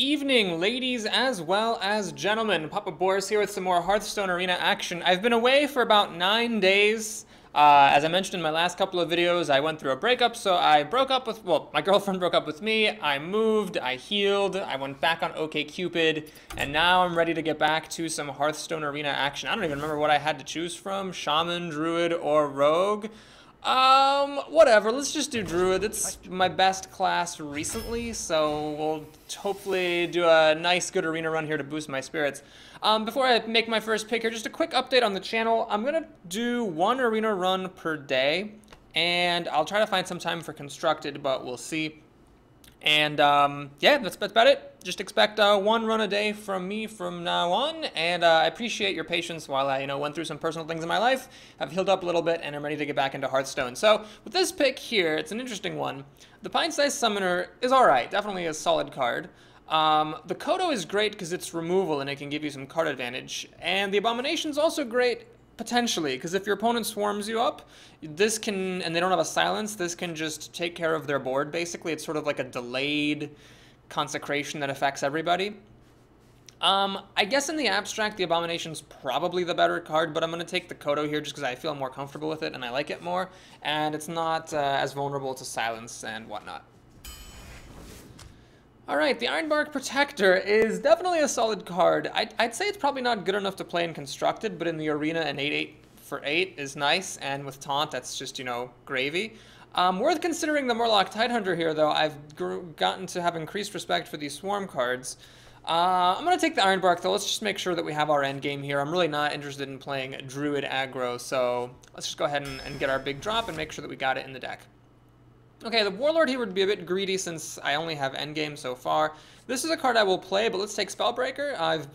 evening, ladies as well as gentlemen. Papa Boris here with some more Hearthstone Arena action. I've been away for about 9 days. As I mentioned in my last couple of videos, I went through a breakup, so I broke up with, well, my girlfriend broke up with me, I moved, I healed, I went back on OkCupid, and now I'm ready to get back to some Hearthstone Arena action. I don't even remember what I had to choose from, Shaman, Druid, or Rogue. Whatever, let's just do Druid. It's my best class recently, so we'll hopefully do a nice, good arena run here to boost my spirits. Before I make my first pick here, just a quick update on the channel. I'm gonna do one arena run per day, and I'll try to find some time for Constructed, but we'll see. And yeah, that's about it. Just expect one run a day from me from now on, and I appreciate your patience while I, went through some personal things in my life. I've healed up a little bit, and I'm ready to get back into Hearthstone. So with this pick here, it's an interesting one. The Pint-Sized Summoner is all right, definitely a solid card. The Kodo is great because it's removal and it can give you some card advantage, and the Abomination's also great. Potentially, because if your opponent swarms you up, this can, and they don't have a silence, this can just take care of their board, basically. It's sort of like a delayed consecration that affects everybody. I guess in the abstract, the Abomination's probably the better card, but I'm going to take the Kodo here just because I feel more comfortable with it and I like it more, and it's not as vulnerable to silence and whatnot. Alright, the Ironbark Protector is definitely a solid card. I'd say it's probably not good enough to play in Constructed, but in the arena an 8/8 for 8 is nice, and with Taunt that's just, gravy. Worth considering the Murloc Tidehunter here, though. I've gotten to have increased respect for these Swarm cards. I'm going to take the Ironbark, though. Let's just make sure that we have our endgame here. I'm really not interested in playing Druid aggro, so let's just go ahead and get our big drop and make sure that we got it in the deck. Okay, the Warlord here would be a bit greedy since I only have endgame so far. This is a card I will play, but let's take Spellbreaker. I've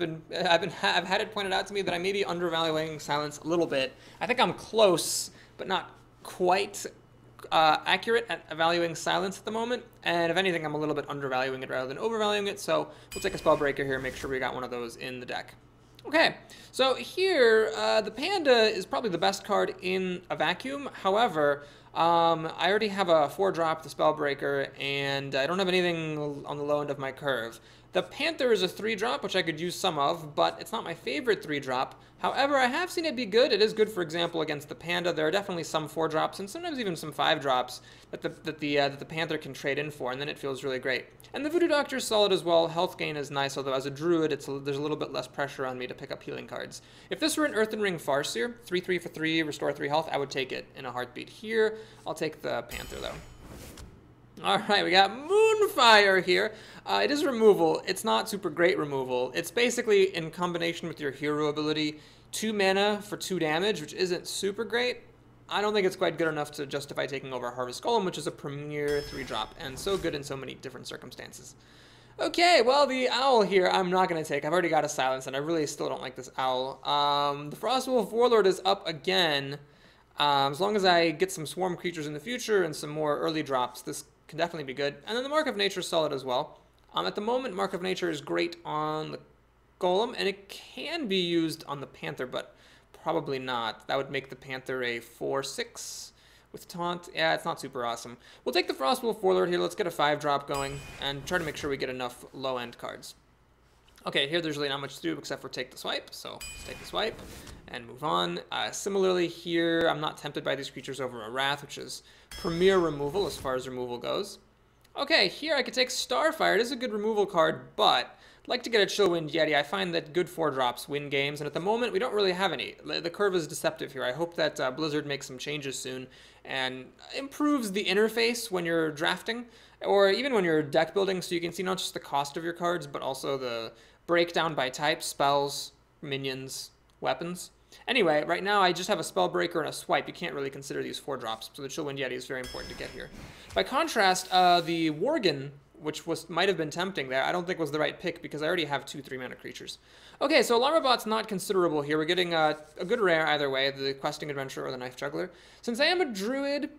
had it pointed out to me that I may be undervaluing Silence a little bit. I think I'm close, but not quite accurate at evaluating Silence at the moment. And if anything, I'm a little bit undervaluing it rather than overvaluing it. So we'll take a Spellbreaker here and make sure we got one of those in the deck. Okay, so here, the Panda is probably the best card in a vacuum. However, I already have a 4-drop, the Spellbreaker, and I don't have anything on the low end of my curve. The Panther is a 3-drop, which I could use some of, but it's not my favorite 3-drop. However, I have seen it be good. It is good, for example, against the Panda. There are definitely some 4-drops, and sometimes even some 5-drops that the Panther can trade in for, and then it feels really great. And the Voodoo Doctor is solid as well. Health gain is nice, although as a Druid, there's a little bit less pressure on me to pick up healing cards. If this were an Earthen Ring Farseer, 3/3 for 3, restore 3 health, I would take it in a heartbeat. Here, I'll take the Panther, though. Alright, we got Moonfire here. It is removal. It's not super great removal. It's basically, in combination with your hero ability, 2 mana for 2 damage, which isn't super great. I don't think it's quite good enough to justify taking over Harvest Golem, which is a premier 3-drop, and so good in so many different circumstances. Okay, well, the Owl here I'm not going to take. I've already got a Silence, and I really still don't like this Owl. The Frostwolf Warlord is up again. As long as I get some Swarm creatures in the future and some more early drops, this can definitely be good. And then the Mark of Nature is solid as well. At the moment, Mark of Nature is great on the Golem, and it can be used on the Panther, but probably not. That would make the Panther a 4/6 with Taunt. Yeah, it's not super awesome. We'll take the Frostwolf Warlord here. Let's get a 5-drop going and try to make sure we get enough low-end cards. Okay, here there's really not much to do except for take the swipe, so let's take the swipe and move on. Similarly here, I'm not tempted by these creatures over a Wrath, which is premier removal as far as removal goes. Okay, here I could take Starfire. It is a good removal card, but I'd like to get a Chillwind Yeti. I find that good 4-drops win games, and at the moment we don't really have any. The curve is deceptive here. I hope that Blizzard makes some changes soon and improves the interface when you're drafting, or even when you're deck building, so you can see not just the cost of your cards, but also the breakdown by type, spells, minions, weapons. Anyway, right now I just have a Spellbreaker and a Swipe. You can't really consider these 4-drops, so the Chillwind Yeti is very important to get here. By contrast, the Worgen, which might have been tempting there, I don't think was the right pick because I already have 2 3-mana creatures. Okay, so Alarmabot's not considerable here. We're getting a good rare either way, the Questing Adventurer or the Knife Juggler. Since I am a Druid,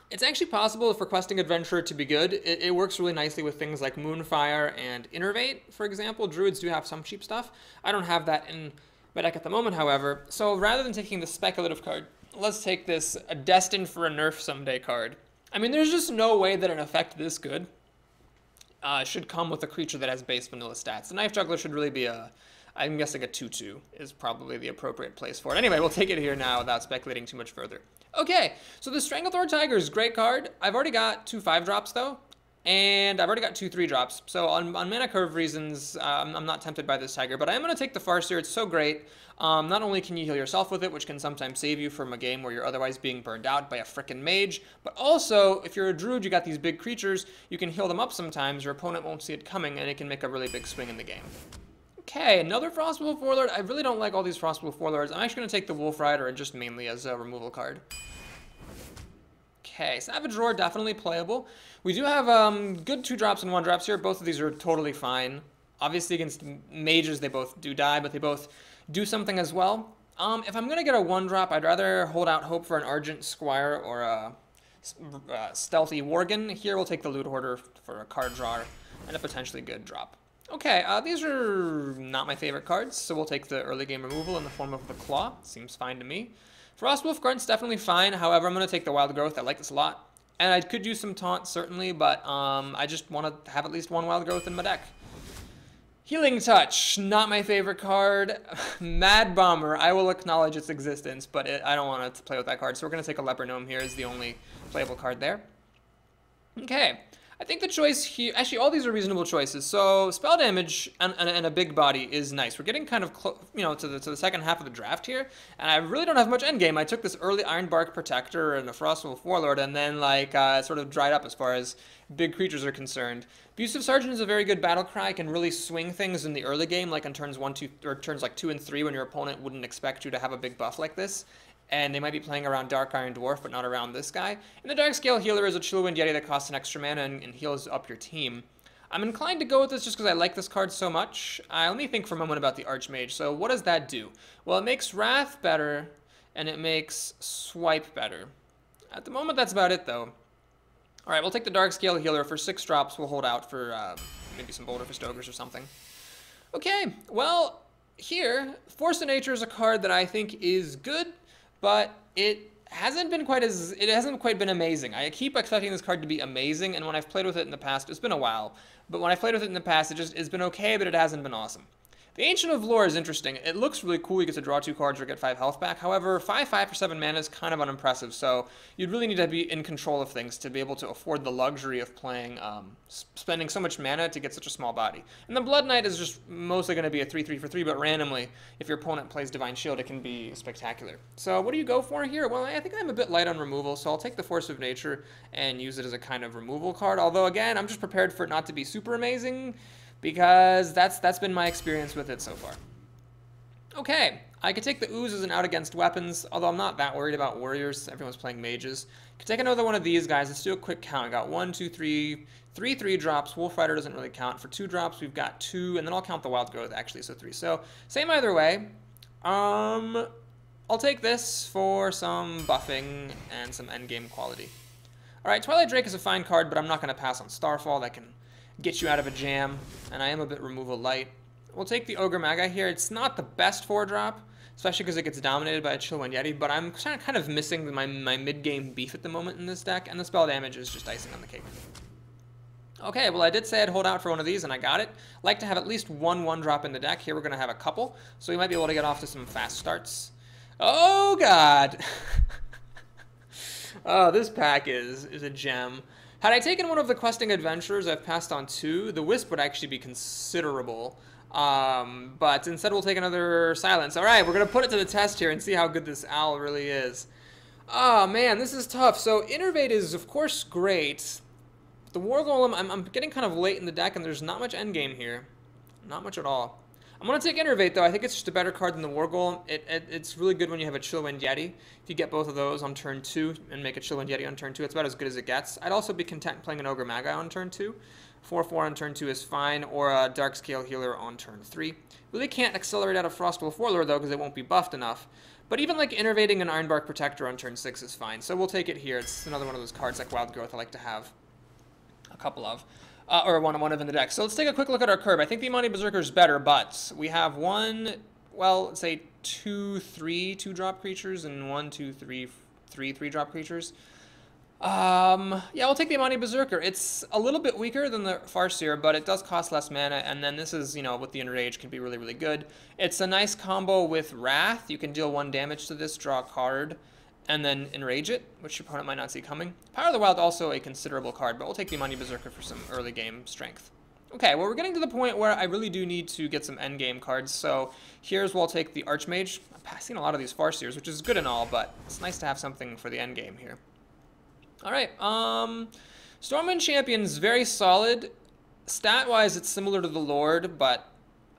it's actually possible for Questing Adventurer to be good. It works really nicely with things like Moonfire and Innervate, for example. Druids do have some cheap stuff. I don't have that in my deck at the moment, however. So rather than taking the speculative card, let's take this Destined for a Nerf Someday card. I mean, there's just no way that an effect this good should come with a creature that has base vanilla stats. The Knife Juggler should really be I'm guessing a 2/2 is probably the appropriate place for it. Anyway, we'll take it here now without speculating too much further. Okay, so the Stranglethorn Tiger is a great card. I've already got 2 5-drops though, and I've already got 2 3-drops. So on mana curve reasons, I'm not tempted by this Tiger, but I am going to take the Farseer. It's so great. Not only can you heal yourself with it, which can sometimes save you from a game where you're otherwise being burned out by a frickin' mage, but also, if you're a Druid, you got these big creatures, you can heal them up sometimes, your opponent won't see it coming, and it can make a really big swing in the game. Okay, another Frostwolf Warlord. I really don't like all these Frostwolf Warlords. I'm actually going to take the Wolf Rider just mainly as a removal card. Okay, Savage Roar, definitely playable. We do have good 2-drops and 1-drops here. Both of these are totally fine. Obviously, against mages, they both do die, but they both do something as well. If I'm going to get a 1-drop, I'd rather hold out hope for an Argent Squire or a Stealthy Worgen. Here, we'll take the Loot Hoarder for a card drawer and a potentially good drop. Okay, these are not my favorite cards, so we'll take the early game removal in the form of the Claw. Seems fine to me. Frostwolf Grunt's definitely fine, however, I'm going to take the Wild Growth. I like this a lot. And I could use some Taunt, certainly, but I just want to have at least 1 Wild Growth in my deck. Healing Touch, not my favorite card. Mad Bomber, I will acknowledge its existence, but I don't want to play with that card, so we're going to take a Leper Gnome here as the only playable card there. Okay. I think the choice here, actually all these are reasonable choices. So spell damage and a big body is nice. We're getting kind of to the second half of the draft here, and I really don't have much endgame. I took this early Ironbark Protector and a Frostwolf Warlord, and then sort of dried up as far as big creatures are concerned. Abusive Sergeant is a very good battle cry. Can really swing things in the early game, like on turns 1, 2, or turns like 2 and 3 when your opponent wouldn't expect you to have a big buff like this. And they might be playing around Dark Iron Dwarf, but not around this guy. And the Darkscale Healer is a Chillwind Yeti that costs an extra mana and heals up your team. I'm inclined to go with this just because I like this card so much. Let me think for a moment about the Archmage. So what does that do? Well, it makes Wrath better, and it makes Swipe better. At the moment, that's about it, though. All right, we'll take the Darkscale Healer for 6 drops. We'll hold out for maybe some Boulder for Stokers or something. Okay, well, here, Force of Nature is a card that I think is good, but it hasn't quite been amazing. I keep expecting this card to be amazing, and when I've played with it in the past, it's been a while, but when I've played with it in the past, it's been okay, but it hasn't been awesome. The Ancient of Lore is interesting. It looks really cool. You get to draw 2 cards or get 5 health back. However, 5/5 for 7 mana is kind of unimpressive, so you'd really need to be in control of things to be able to afford the luxury of playing, spending so much mana to get such a small body. And the Blood Knight is just mostly going to be a 3/3 for 3, but randomly, if your opponent plays Divine Shield, it can be spectacular. So what do you go for here? Well, I think I'm a bit light on removal, so I'll take the Force of Nature and use it as a kind of removal card. Although, again, I'm just prepared for it not to be super amazing, because that's been my experience with it so far. Okay, I could take the Ooze as an out against weapons, although I'm not that worried about warriors. Everyone's playing mages. Could take another one of these guys. Let's do a quick count. I got 1, 2, 3, 3 drops. Wolf Rider doesn't really count. For 2 drops, we've got 2, and then I'll count the Wild Growth actually, so 3. So same either way. I'll take this for some buffing and some endgame quality. All right, Twilight Drake is a fine card, but I'm not going to pass on Starfall. That can get you out of a jam, and I am a bit removal light. We'll take the Ogre Magi here. It's not the best 4-drop, especially because it gets dominated by a Chillwind Yeti, but I'm kind of missing my mid-game beef at the moment in this deck, and the spell damage is just icing on the cake. Okay, well, I did say I'd hold out for one of these, and I got it. Like to have at least 1 drop in the deck. Here we're going to have a couple, so we might be able to get off to some fast starts. Oh, God! Oh, this pack is a gem. Had I taken one of the questing adventures, I've passed on 2. The Wisp would actually be considerable. But instead we'll take another Silence. Alright, we're going to put it to the test here and see how good this owl really is. Oh man, this is tough. So Innervate is of course great. The War Golem, I'm getting kind of late in the deck and there's not much endgame here. Not much at all. I'm going to take Innervate though. I think it's just a better card than the War Golem. It's really good when you have a Chillwind Yeti. If you get both of those on turn 2 and make a Chillwind Yeti on turn 2, it's about as good as it gets. I'd also be content playing an Ogre Magi on turn 2. 4/4 on turn 2 is fine, or a Darkscale Healer on turn 3. Really can't accelerate out of Frostwolf Warlord though because it won't be buffed enough. But even like Innervating an Ironbark Protector on turn 6 is fine. So we'll take it here. It's another one of those cards like Wild Growth I like to have a couple of. Or one of in the deck. So let's take a quick look at our curve. I think the Imani Berserker is better, but we have let's say 2, 3 2-drop creatures and 1, 2, 3 3 3-drop creatures. Yeah, we'll take the Amani Berserker. It's a little bit weaker than the Farseer, but it does cost less mana, and then this is, you know, with the Enrage can be really, really good. It's a nice combo with Wrath. You can deal 1 damage to this, draw a card, and then Enrage it, which your opponent might not see coming. Power of the Wild, also a considerable card, but we'll take the Amani Berserker for some early game strength. Okay, well, we're getting to the point where I really do need to get some endgame cards, so here's where I'll take the Archmage. I'm passing a lot of these Farseers, which is good and all, but it's nice to have something for the endgame here. All right, Stormwind Champion's very solid. Stat-wise, it's similar to the Lord, but,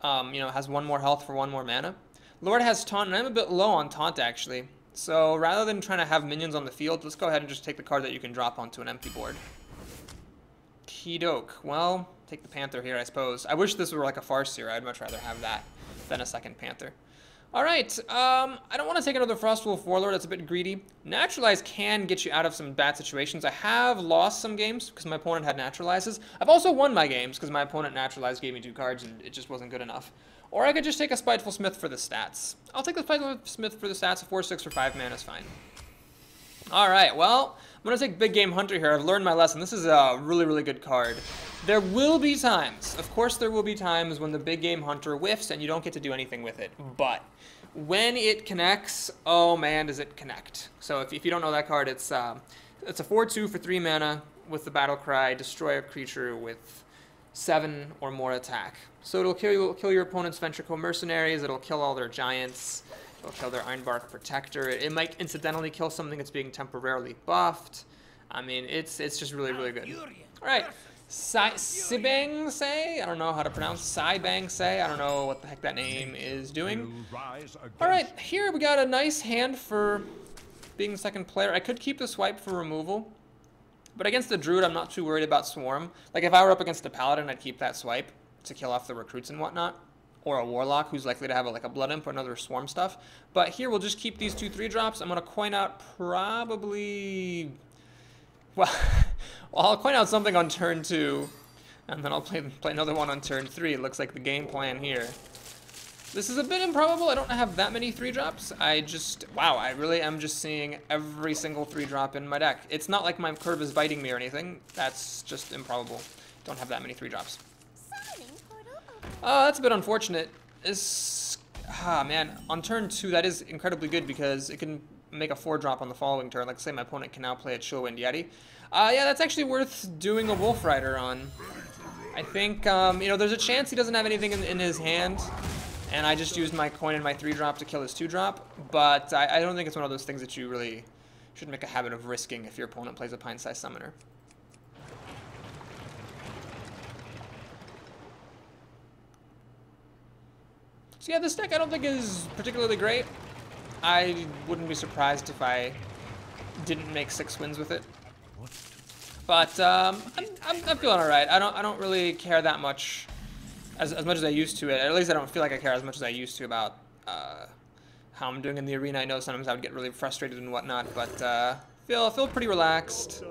you know, has 1 more health for 1 more mana. Lord has Taunt, and I'm a bit low on Taunt, actually. So rather than trying to have minions on the field, let's go ahead and just take the card that you can drop onto an empty board. Keydoke. Well, take the Panther here, I suppose. I wish this were like a Farseer. I'd much rather have that than a second Panther. All right, I don't want to take another Frostwolf Warlord. That's a bit greedy. Naturalize can get you out of some bad situations. I have lost some games because my opponent had Naturalizes. I've also won my games because my opponent Naturalized, gave me 2 cards, and it just wasn't good enough. Or I could just take a Spiteful Smith for the stats. I'll take the Spiteful Smith for the stats. A 4/6 for 5 mana is fine. All right, well, I'm going to take Big Game Hunter here. I've learned my lesson. This is a really, really good card. There will be times, of course there will be times when the Big Game Hunter whiffs and you don't get to do anything with it. But when it connects, oh man, does it connect. So if you don't know that card, it's a 4/2 for 3 mana with the Battle Cry, destroy a creature with 7 or more attack. So it'll kill your opponent's Ventricle Mercenaries, it'll kill all their giants, it'll kill their Ironbark Protector. It might incidentally kill something that's being temporarily buffed. I mean, it's just really, really good. All right, Sibang Say, I don't know how to pronounce Sibang Say. I don't know what the heck that name is doing. All right, here we got a nice hand for being the second player. I could keep the swipe for removal, but against the Druid, I'm not too worried about Swarm. Like if I were up against a Paladin, I'd keep that swipe to kill off the recruits and whatnot, or a Warlock who's likely to have like a Blood Imp or another Swarm stuff. But here we'll just keep these 2 3-drops. I'm gonna coin out probably, well, I'll coin out something on turn 2, and then I'll play another one on turn 3. It looks like the game plan here. This is a bit improbable. I don't have that many 3-drops. Wow, I really am just seeing every single 3-drop in my deck. It's not like my curve is biting me or anything. That's just improbable. Don't have that many 3-drops. That's a bit unfortunate. Man, on turn 2, that is incredibly good because it can make a 4-drop on the following turn. Like say my opponent can now play a Chillwind Yeti. Yeah, that's actually worth doing a Wolf Rider on. I think, you know, there's a chance he doesn't have anything in his hand, and I just used my coin and my 3-drop to kill his 2-drop, but I don't think it's one of those things that you really should make a habit of risking if your opponent plays a Pint-sized Summoner. So yeah, this deck I don't think is particularly great. I wouldn't be surprised if I didn't make 6 wins with it. But I'm feeling alright. I don't really care that much, as much as I used to. At least I don't feel like I care as much as I used to about how I'm doing in the arena. I know sometimes I would get really frustrated and whatnot, but feel pretty relaxed.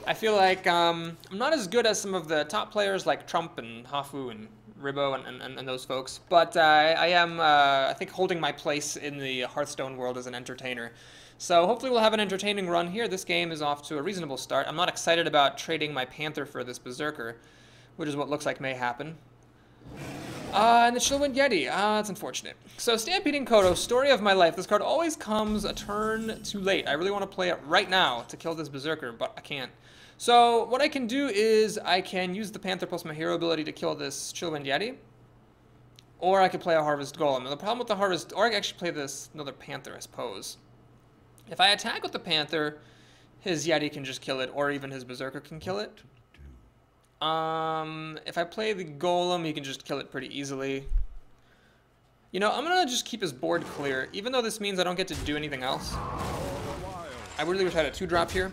I feel like I'm not as good as some of the top players like Trump and Hafu and Ribbo and those folks, but I am, I think, holding my place in the Hearthstone world as an entertainer. So hopefully we'll have an entertaining run here. This game is off to a reasonable start. I'm not excited about trading my Panther for this Berserker, which is what looks like may happen. And the Chillwind Yeti. That's unfortunate. So Stampeding Kodo, story of my life. This card always comes a turn too late. I really want to play it right now to kill this Berserker, but I can't. So what I can do is I can use the Panther plus my hero ability to kill this Chillwind Yeti, or I could play a Harvest Golem. And the problem with the Harvest, or I can actually play this another Panther, I suppose. If I attack with the Panther, his Yeti can just kill it, or even his Berserker can kill it. If I play the Golem, he can just kill it pretty easily. You know, I'm gonna just keep his board clear, even though this means I don't get to do anything else. I really wish I had a 2-drop here.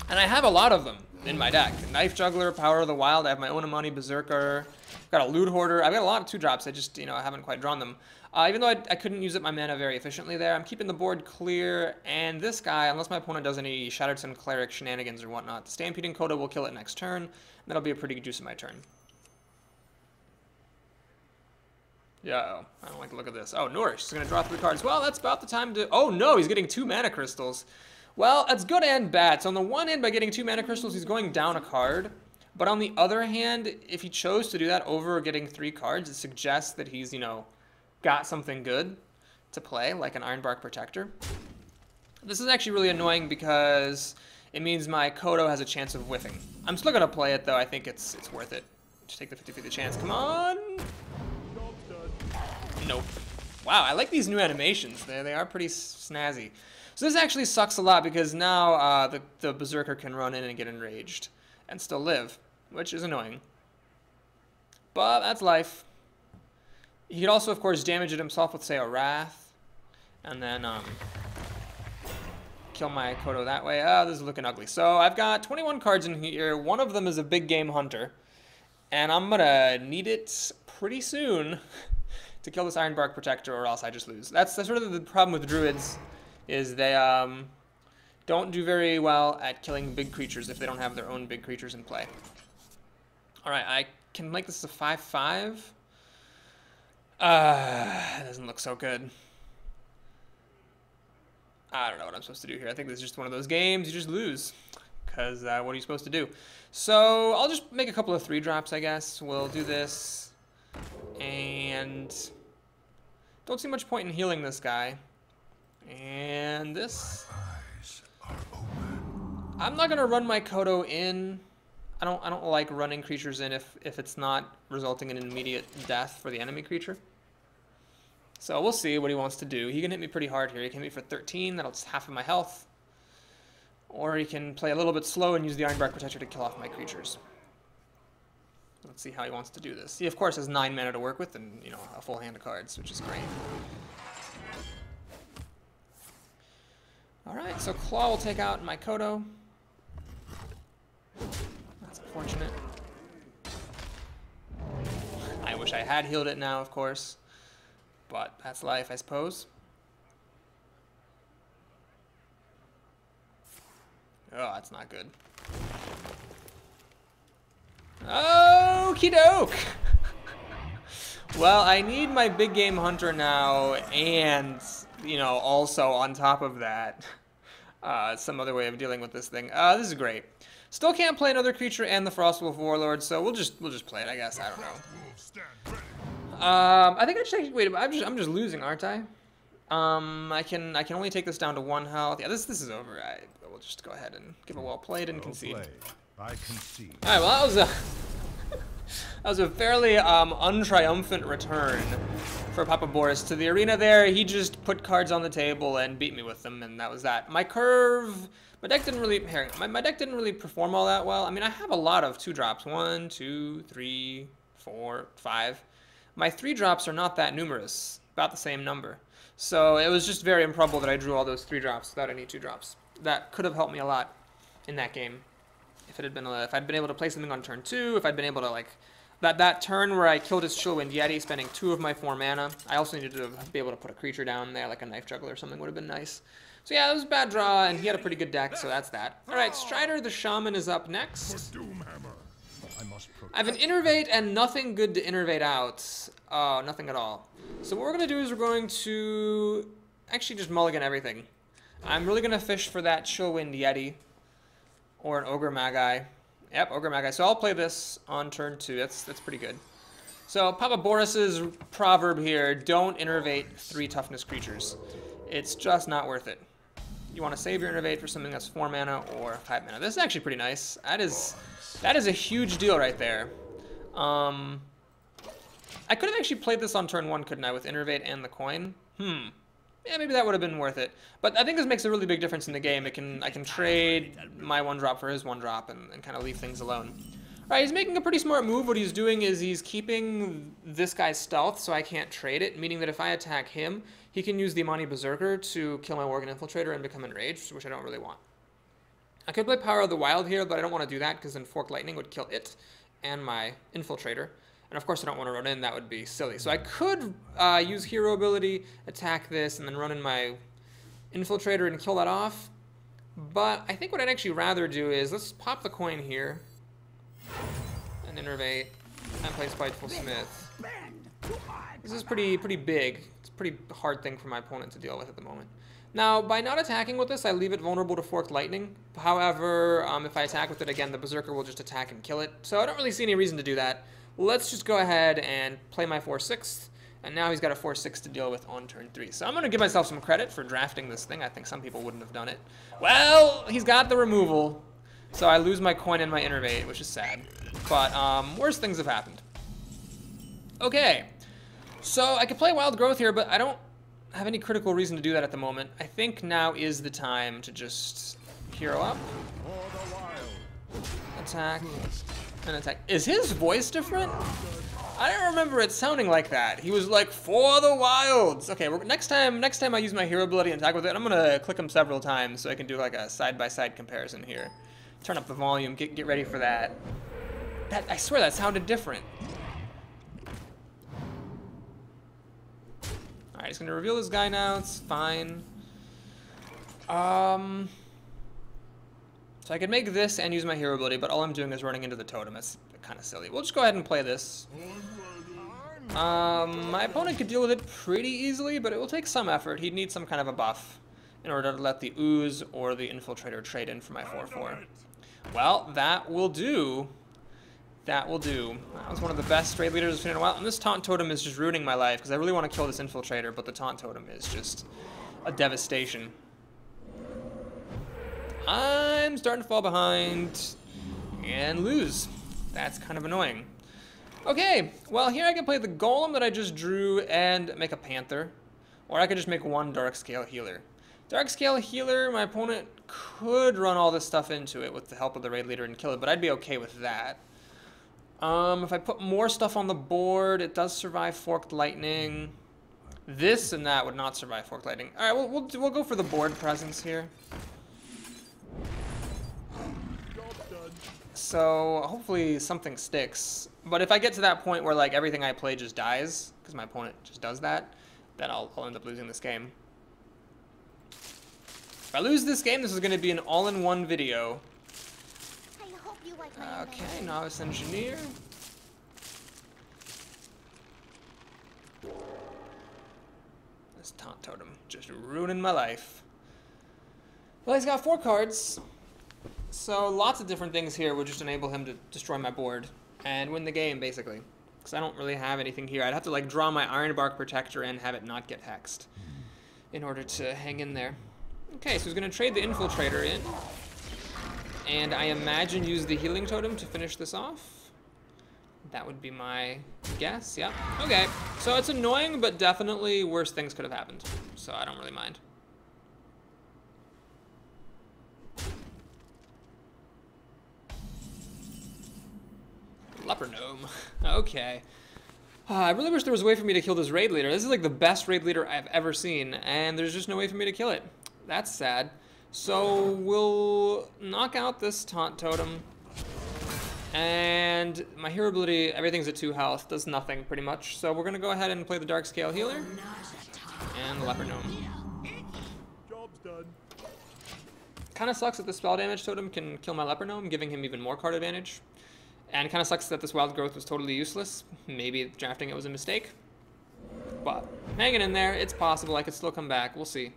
And I have a lot of them in my deck. Knife Juggler, Power of the Wild, I have my own Amani Berserker, I've got a Loot Hoarder, I've got a lot of 2-drops, I just, you know, I haven't quite drawn them. Even though I couldn't use up my mana very efficiently there, I'm keeping the board clear, and this guy, unless my opponent does any Shattered Sun Cleric shenanigans or whatnot, the Stampeding Kodo will kill it next turn, and that'll be a pretty good use of my turn. Yeah, I don't like the look of this. Oh, Nourish is going to draw 3 cards. Well, that's about the time to... Oh no, he's getting 2 mana crystals. Well, that's good and bad. So on the one hand, by getting 2 mana crystals, he's going down a card. But on the other hand, if he chose to do that over getting 3 cards, it suggests that he's, you know, got something good to play, like an Ironbark Protector. This is actually really annoying because it means my Kodo has a chance of whiffing. I'm still going to play it, though. I think it's worth it. Just take the 50-50 chance. Come on! Nope. Wow, I like these new animations. They are pretty snazzy. So this actually sucks a lot because now the Berserker can run in and get enraged and still live, which is annoying. But that's life. He could also, of course, damage it himself with, say, a Wrath. And then kill my Kodo that way. Oh, this is looking ugly. So I've got 21 cards in here. One of them is a big game hunter. And I'm going to need it pretty soon to kill this Ironbark Protector, or else I just lose. That's sort of the problem with Druids, is they don't do very well at killing big creatures if they don't have their own big creatures in play. Alright, I can make this a 5/5. It doesn't look so good. I don't know what I'm supposed to do here. I think this is just one of those games you just lose. Because what are you supposed to do? So I'll just make a couple of 3-drops, I guess. We'll do this. And don't see much point in healing this guy. And this. I'm not gonna run my Kodo in. I don't like running creatures in if it's not resulting in an immediate death for the enemy creature. So we'll see what he wants to do. He can hit me pretty hard here. He can hit me for 13. That'll half of my health. Or he can play a little bit slow and use the Ironbark Protector to kill off my creatures. Let's see how he wants to do this. He, of course, has 9 mana to work with and, you know, a full hand of cards, which is great. Alright, so Claw will take out my Kodo. That's unfortunate. I wish I had healed it now, of course. But that's life, I suppose. Oh, that's not good. Okie doke! Well, I need my big game hunter now, and, you know, also on top of that, some other way of dealing with this thing. This is great. Still can't play another creature and the Frostwolf Warlord, so we'll just play it, I guess. I don't know. I think I should actually, wait, I'm just losing, aren't I? I can only take this down to 1 health. Yeah, this is over. We'll just go ahead and give a well played and concede. I concede. All right, well that was a fairly untriumphant return for Papa Boris to the arena. There, he just put cards on the table and beat me with them, and that was that. My deck didn't really my deck didn't really perform all that well. I mean, I have a lot of 2-drops. 1, 2, 3, 4, 5. My 3-drops are not that numerous, about the same number. So it was just very improbable that I drew all those 3-drops without any 2-drops. That could have helped me a lot in that game. If it had been, if I'd been able to play something on turn 2, if I'd been able to, like, that turn where I killed his Chillwind Yeti, spending 2 of my 4 mana. I also needed to be able to put a creature down there, like a Knife Juggler or something would have been nice. So yeah, it was a bad draw, and he had a pretty good deck, so that's that. Alright, Strider the Shaman is up next. I have an Innervate and nothing good to Innervate out. Nothing at all. So what we're going to do is we're going to actually just mulligan everything. I'm really going to fish for that Chillwind Yeti or an Ogre Magi. Yep, Ogre Magi. So I'll play this on turn 2. That's pretty good. So Papa Boris's proverb here, don't Innervate 3 toughness creatures. It's just not worth it. You want to save your Innervate for something that's 4 mana or 5 mana. This is actually pretty nice. That is a huge deal right there. I could have actually played this on turn 1, couldn't I, with Innervate and the coin? Yeah, maybe that would have been worth it. But I think this makes a really big difference in the game. I can trade my 1-drop for his 1-drop and kind of leave things alone. Alright, he's making a pretty smart move. What he's doing is he's keeping this guy's stealth so I can't trade it, meaning that if I attack him, he can use the Imani Berserker to kill my Worgen Infiltrator and become enraged, which I don't really want. I could play Power of the Wild here, but I don't want to do that because then Forked Lightning would kill it and my Infiltrator. And of course I don't want to run in, that would be silly. So I could use Hero Ability, attack this, and then run in my Infiltrator and kill that off. But I think what I'd actually rather do is, let's pop the coin here, and Innervate, and play Spiteful Smith. This is pretty big. It's a pretty hard thing for my opponent to deal with at the moment. Now, by not attacking with this, I leave it vulnerable to Forked Lightning. However, if I attack with it again, the Berserker will just attack and kill it. So I don't really see any reason to do that. Let's just go ahead and play my 4/6. And now he's got a 4/6 to deal with on turn 3. So I'm going to give myself some credit for drafting this thing. I think some people wouldn't have done it. Well, he's got the removal. So I lose my coin and my innervate, which is sad. But worse things have happened. Okay. So I could play Wild Growth here, but I don't have any critical reason to do that at the moment. I think now is the time to just hero up. Attack. And attack. Is his voice different? I don't remember it sounding like that. He was like, for the wilds. Okay, next time I use my hero ability and attack with it, I'm gonna click him several times so I can do like a side-by-side comparison here. Turn up the volume, get ready for that. I swear that sounded different. Alright, he's gonna reveal this guy now, it's fine. So I could make this and use my hero ability, but all I'm doing is running into the totem. It's kind of silly. We'll just go ahead and play this. My opponent could deal with it pretty easily, but it will take some effort. He'd need some kind of a buff in order to let the Ooze or the Infiltrator trade in for my 4/4. Well, that will do. That will do. That was one of the best raid leaders I've seen in a while. And this Taunt Totem is just ruining my life, because I really want to kill this Infiltrator, but the Taunt Totem is just a devastation. I'm starting to fall behind and lose. That's kind of annoying. Okay, well here I can play the Golem that I just drew and make a Panther. Or I could just make one Darkscale Healer. Darkscale Healer, my opponent could run all this stuff into it with the help of the raid leader and kill it, but I'd be okay with that. If I put more stuff on the board, it does survive Forked Lightning. This and that would not survive Forked Lightning. All right, we'll go for the board presence here. So hopefully something sticks. But if I get to that point where like everything I play just dies, because my opponent just does that, then I'll end up losing this game. If I lose this game, this is going to be an all-in-one video. Okay, Novice Engineer. This Taunt Totem just ruining my life. Well, he's got 4 cards. So lots of different things here would just enable him to destroy my board and win the game, basically. Because I don't really have anything here. I'd have to like draw my Ironbark Protector and have it not get hexed in order to hang in there. Okay, so he's going to trade the Infiltrator in. And I imagine use the Healing Totem to finish this off. That would be my guess, yeah. Okay, so it's annoying, but definitely worse things could have happened. So I don't really mind. Leper Gnome. Okay. I really wish there was a way for me to kill this raid leader. This is like the best raid leader I've ever seen, and there's just no way for me to kill it. That's sad. So we'll knock out this Taunt Totem, and my hero ability, everything's at 2 health, does nothing pretty much. So we're gonna go ahead and play the Darkscale Healer and the Leper Gnome. Job's done. Kind of sucks that the spell damage totem can kill my Leper Gnome, giving him even more card advantage. And kind of sucks that this Wild Growth was totally useless. Maybe drafting it was a mistake. But hanging in there, it's possible I could still come back. We'll see.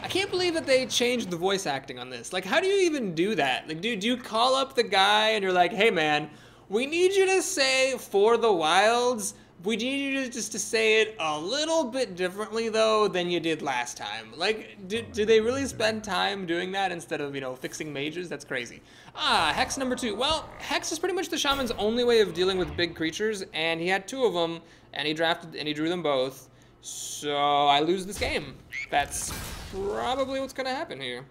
I can't believe that they changed the voice acting on this. Like, how do you even do that? Like, dude, do you call up the guy and you're like, hey man, we need you to say for the wilds. We need you to just to say it a little bit differently though than you did last time. Like, do they really spend time doing that instead of, you know, fixing mages? That's crazy. Ah, Hex number 2. Well, Hex is pretty much the shaman's only way of dealing with big creatures, and he had 2 of them, and he drew them both. So I lose this game. That's probably what's gonna happen here.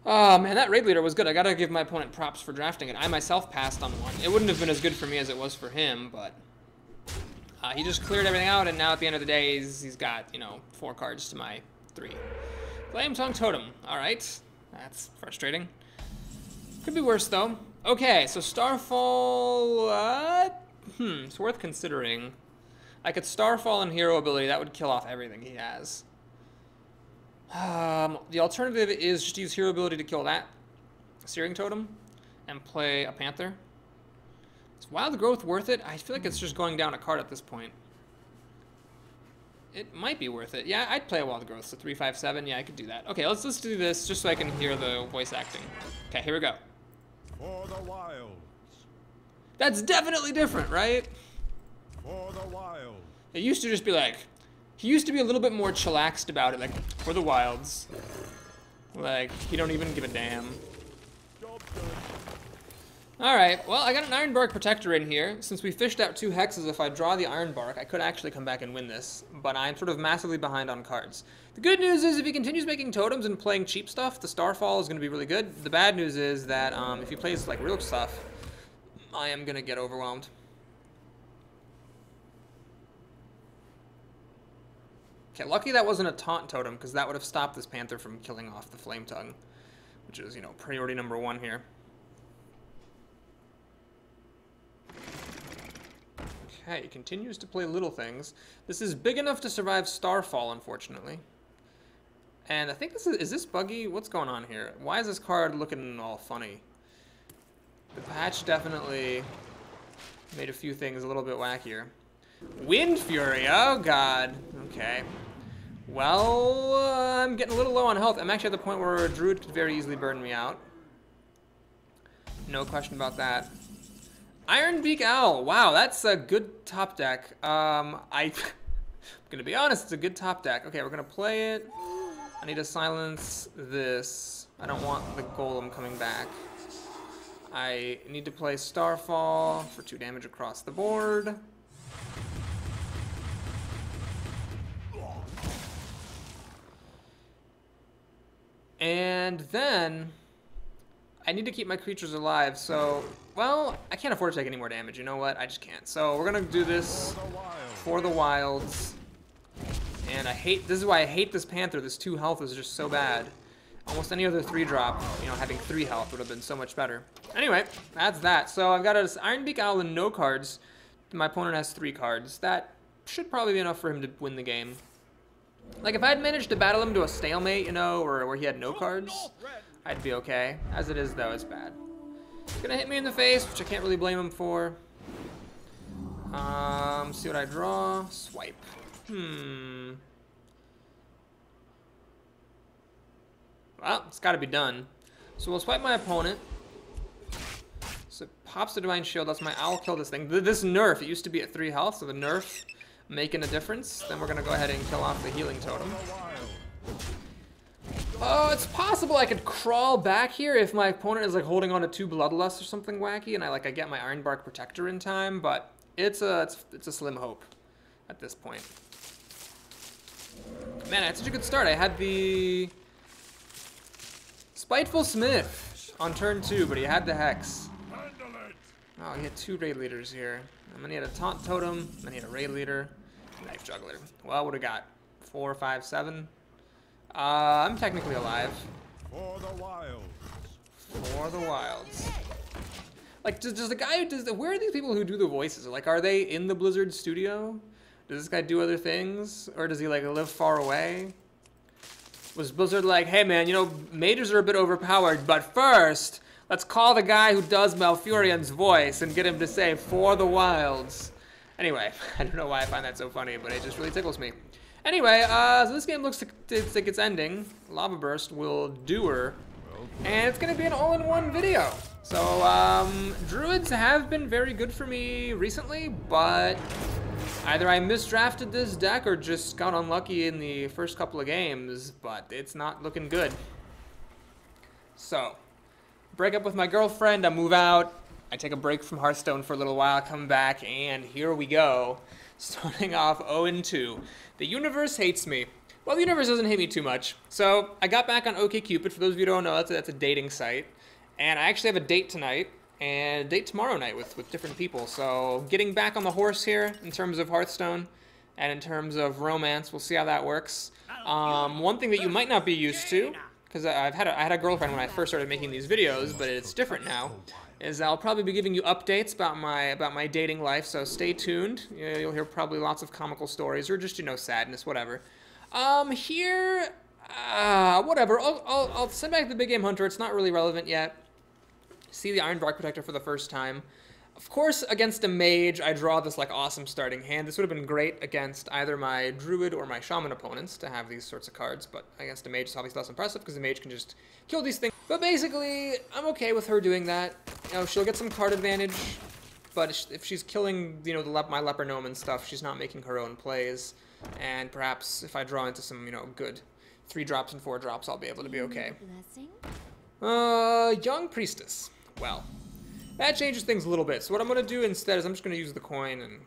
Oh man, that raid leader was good. I gotta give my opponent props for drafting it. I myself passed on one. It wouldn't have been as good for me as it was for him, but he just cleared everything out, and now at the end of the day, he's got, you know, 4 cards to my 3. Flame Tongue Totem. All right, that's frustrating. Could be worse though. Okay, so Starfall. It's worth considering. I could Starfall and Hero ability. That would kill off everything he has. The alternative is just use Hero ability to kill that Searing Totem and play a Panther. Is Wild Growth worth it? I feel like it's just going down a card at this point. It might be worth it. Yeah, I'd play a Wild Growth, so 3/5/7. Yeah, I could do that. Okay, let's do this just so I can hear the voice acting. Okay, here we go. For the wilds. That's definitely different, right? For the wilds. It used to just be like, he used to be a little bit more chillaxed about it, like, for the wilds. Like, he don't even give a damn. Alright, well, I got an Ironbark Protector in here. Since we fished out 2 hexes, if I draw the Ironbark, I could actually come back and win this. But I'm sort of massively behind on cards. The good news is if he continues making totems and playing cheap stuff, the Starfall is going to be really good. The bad news is that if he plays, like, real stuff, I am going to get overwhelmed. Okay, lucky that wasn't a taunt totem, because that would have stopped this Panther from killing off the Flame Tongue, which is, you know, priority number 1 here. Okay, he continues to play little things. This is big enough to survive Starfall, unfortunately. And I think this is this buggy? What's going on here? Why is this card looking all funny? The patch definitely made a few things a little bit wackier. Wind Fury, oh god. Okay. Well, I'm getting a little low on health. I'm actually at the point where a Druid could very easily burn me out. No question about that. Ironbeak Owl. Wow, that's a good top deck. I'm gonna be honest, it's a good top deck. Okay, we're gonna play it. I need to silence this. I don't want the golem coming back. I need to play Starfall for 2 damage across the board. And then I need to keep my creatures alive, so, well, I can't afford to take any more damage. You know what? I just can't. So we're going to do this for the wilds. And this is why I hate this Panther. This 2 health is just so bad. Almost any other 3-drop, you know, having 3 health would have been so much better. Anyway, that's that. So I've got an Ironbeak Owl and no cards. My opponent has 3 cards. That should probably be enough for him to win the game. Like, if I had managed to battle him to a stalemate, you know, or where he had no cards, I'd be okay. As it is, though, it's bad. He's gonna hit me in the face, which I can't really blame him for. See what I draw. Swipe. Well, it's gotta be done. So we'll swipe my opponent. So it pops the Divine Shield. That's my Owl kill this thing. This nerf, it used to be at 3 health, so the nerf making a difference. Then we're gonna go ahead and kill off the healing totem. Oh, it's possible I could crawl back here if my opponent is like holding on to 2 Bloodlusts or something wacky, and I get my Ironbark Protector in time. But it's a slim hope at this point. Man, I had such a good start. I had the Spiteful Smith on turn 2, but he had the Hex. Oh, he had 2 raid leaders here. And then he had a Taunt Totem, then he had a raid leader, Knife Juggler. Well, what do we got? 4, 5, 7. I'm technically alive. For the wilds. For the wilds. Like, does the guy who does where are these people who do the voices? Like, are they in the Blizzard studio? Does this guy do other things? Or does he, like, live far away? Was Blizzard like, hey man, you know, mages are a bit overpowered, but first, let's call the guy who does Malfurion's voice and get him to say, for the wilds. Anyway, I don't know why I find that so funny, but it just really tickles me. Anyway, so this game looks like it's ending. Lava Burst will do her. And it's going to be an all-in-one video. So, Druids have been very good for me recently, but either I misdrafted this deck or just got unlucky in the first couple of games, but it's not looking good. So, break up with my girlfriend, I move out, I take a break from Hearthstone for a little while, come back, and here we go. Starting off 0-2. The universe hates me. Well, the universe doesn't hate me too much. So, I got back on OkCupid. For those of you who don't know, that's a dating site. And I actually have a date tonight, and a date tomorrow night with different people. So, getting back on the horse here in terms of Hearthstone, and in terms of romance. We'll see how that works. One thing that you might not be used to, because I had a girlfriend when I first started making these videos, but it's different now, is I'll probably be giving you updates about my dating life, so stay tuned. You'll hear probably lots of comical stories, or just, you know, sadness, whatever. Whatever, I'll send back the Big Game Hunter. It's not really relevant yet. See the Ironbark Protector for the first time. Of course, against a mage, I draw this like awesome starting hand. This would have been great against either my druid or my shaman opponents to have these sorts of cards, but against a mage it's obviously less impressive because the mage can just kill these things. But basically, I'm okay with her doing that. You know, she'll get some card advantage, but if she's killing, you know, my leper gnome and stuff, she's not making her own plays. And perhaps if I draw into some, you know, good 3 drops and 4 drops, I'll be able to be okay. Young priestess. Well, that changes things a little bit. So what I'm going to do instead is I'm just going to use the coin and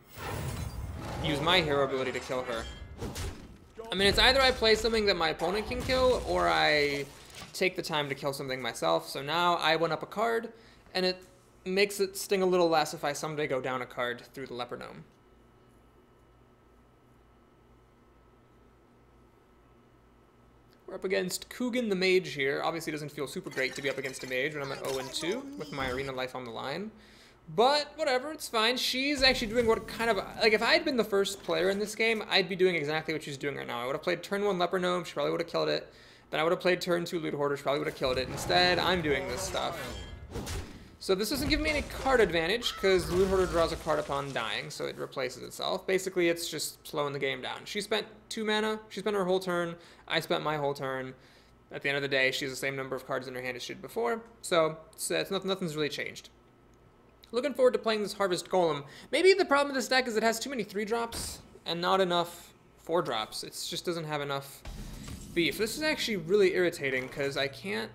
use my hero ability to kill her. I mean, it's either I play something that my opponent can kill, or I take the time to kill something myself. So now I went up a card, and it makes it sting a little less if I someday go down a card through the leper gnome. We're up against Coogan the Mage here. Obviously, it doesn't feel super great to be up against a mage when I'm at 0-2 with my arena life on the line. But whatever, it's fine. She's actually doing what kind of... Like, if I had been the first player in this game, I'd be doing exactly what she's doing right now. I would have played turn 1 Leper Gnome. She probably would have killed it. Then I would have played turn 2 Loot Hoarder. She probably would have killed it. Instead, I'm doing this stuff. So this doesn't give me any card advantage, because Loot Hoarder draws a card upon dying, so it replaces itself. Basically, it's just slowing the game down. She spent 2 mana. She spent her whole turn. I spent my whole turn. At the end of the day, she has the same number of cards in her hand as she did before, so nothing's really changed. Looking forward to playing this Harvest Golem. Maybe the problem with this deck is it has too many 3-drops and not enough 4-drops. It just doesn't have enough beef. This is actually really irritating, because I can't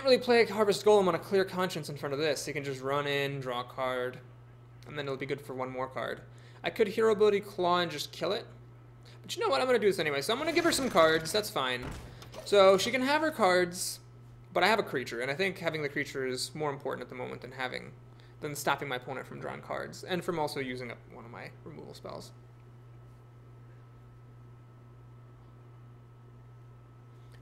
really play a Harvest Golem on a clear conscience in front of this. You can just run in, draw a card, and then it'll be good for 1 more card. I could Hero Ability Claw and just kill it. But you know what? I'm going to do this anyway. So I'm going to give her some cards. That's fine. So she can have her cards, but I have a creature. And I think having the creature is more important at the moment than stopping my opponent from drawing cards. And from also using up one of my removal spells.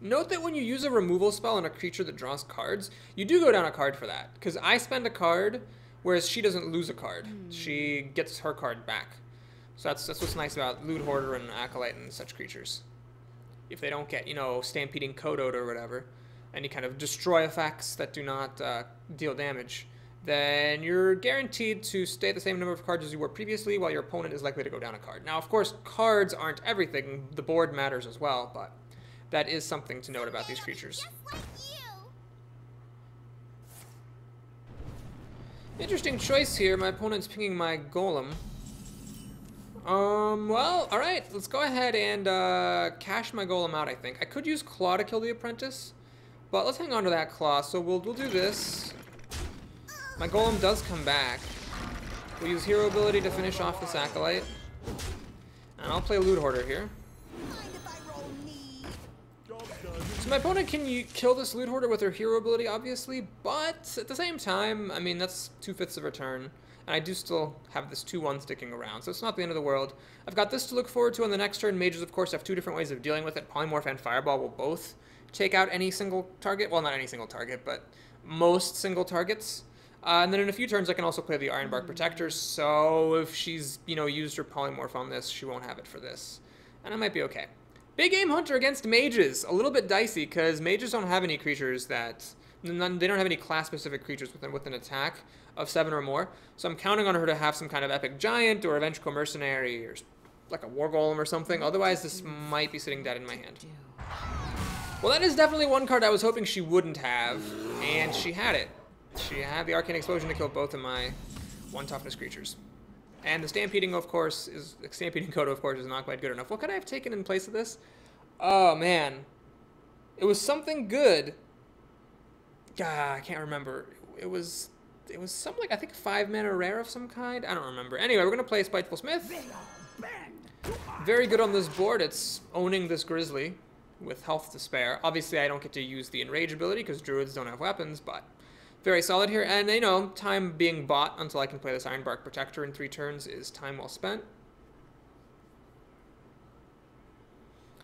Note that when you use a removal spell on a creature that draws cards, you do go down a card for that. Because I spend a card, whereas she doesn't lose a card. She gets her card back. So that's what's nice about Loot Hoarder and Acolyte and such creatures. If they don't get, you know, Stampeding Kodoed or whatever, any kind of destroy effects that do not deal damage, then you're guaranteed to stay at the same number of cards as you were previously, while your opponent is likely to go down a card. Now, of course, cards aren't everything. The board matters as well, but that is something to note about these creatures. Interesting choice here. My opponent's picking my Golem. Well, alright, let's go ahead and cash my Golem out, I think. I could use Claw to kill the Apprentice, but let's hang on to that Claw. So we'll do this. My Golem does come back. We'll use Hero Ability to finish off this Acolyte. And I'll play Loot Hoarder here. So my opponent can kill this Loot Hoarder with her Hero Ability, obviously, but at the same time, I mean, that's 2/5 of her turn. And I do still have this 2/1 sticking around, so it's not the end of the world. I've got this to look forward to on the next turn. Mages, of course, have 2 different ways of dealing with it. Polymorph and Fireball will both take out any single target. Well, not any single target, but most single targets. And then in a few turns, I can also play the Ironbark Protector, so if she's, you know, used her Polymorph on this, she won't have it for this. And I might be okay. Big Game Hunter against Mages. A little bit dicey, because Mages don't have any creatures that... They don't have any class-specific creatures with an attack of 7 or more, so I'm counting on her to have some kind of Epic Giant or a Vengeful Mercenary or like a War Golem or something. Otherwise, this might be sitting dead in my hand. Well, that is definitely one card I was hoping she wouldn't have, and she had it. She had the Arcane Explosion to kill both of my 1 toughness creatures. And the Stampeding Kodo, of course, is not quite good enough. What could I have taken in place of this? Oh, man. It was something good. I can't remember. It was some, like, I think 5 mana rare of some kind. I don't remember. Anyway, we're gonna play Spiteful Smith. Very good on this board. It's owning this Grizzly with health to spare. Obviously, I don't get to use the Enrage ability because Druids don't have weapons, but very solid here. And, you know, time being bought until I can play this Ironbark Protector in 3 turns is time well spent.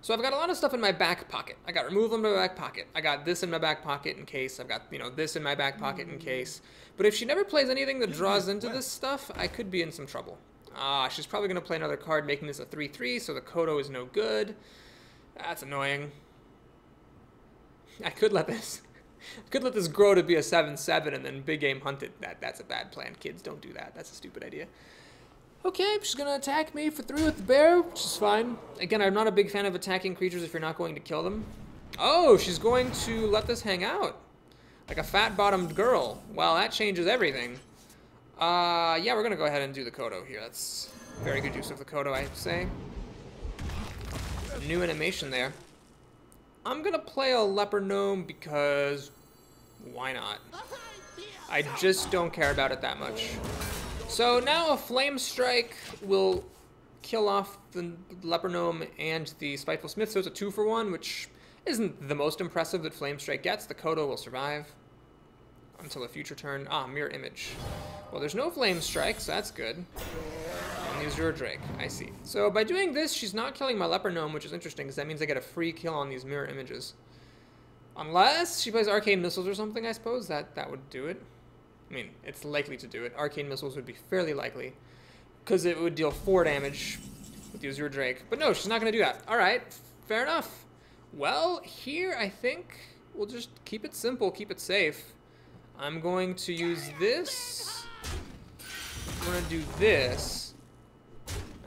So I've got a lot of stuff in my back pocket. I got removal in my back pocket. I got this in my back pocket in case. I've got, you know, this in my back pocket in case. But if she never plays anything that draws into this stuff, I could be in some trouble. She's probably going to play another card, making this a 3/3, so the Kodo is no good. That's annoying. I could let this Could let this grow to be a 7/7 and then big game hunt it. That's a bad plan. Kids, don't do that. That's a stupid idea. Okay, she's gonna attack me for 3 with the bear, which is fine. Again, I'm not a big fan of attacking creatures if you're not going to kill them. Oh, she's going to let this hang out. Like a fat-bottomed girl. Well, that changes everything. Yeah, we're gonna go ahead and do the Kodo here. That's very good use of the Kodo, I have to say. New animation there. I'm gonna play a leper gnome because why not? I just don't care about it that much. So now a flame strike will kill off the leper gnome and the spiteful smith, so it's a 2-for-1, which isn't the most impressive that flame strike gets. The Kodo will survive until a future turn. Ah, mirror image. Well, there's no flame strike, so that's good. And the Azure Drake, I see. So by doing this, she's not killing my leper gnome, which is interesting because that means I get a free kill on these mirror images. Unless she plays arcane missiles or something, I suppose that would do it. I mean, it's likely to do it. Arcane missiles would be fairly likely because it would deal 4 damage with the Azure Drake. But no, she's not going to do that. All right, fair enough. Well, here I think we'll just keep it simple, keep it safe. I'm going to use this. I'm going to do this.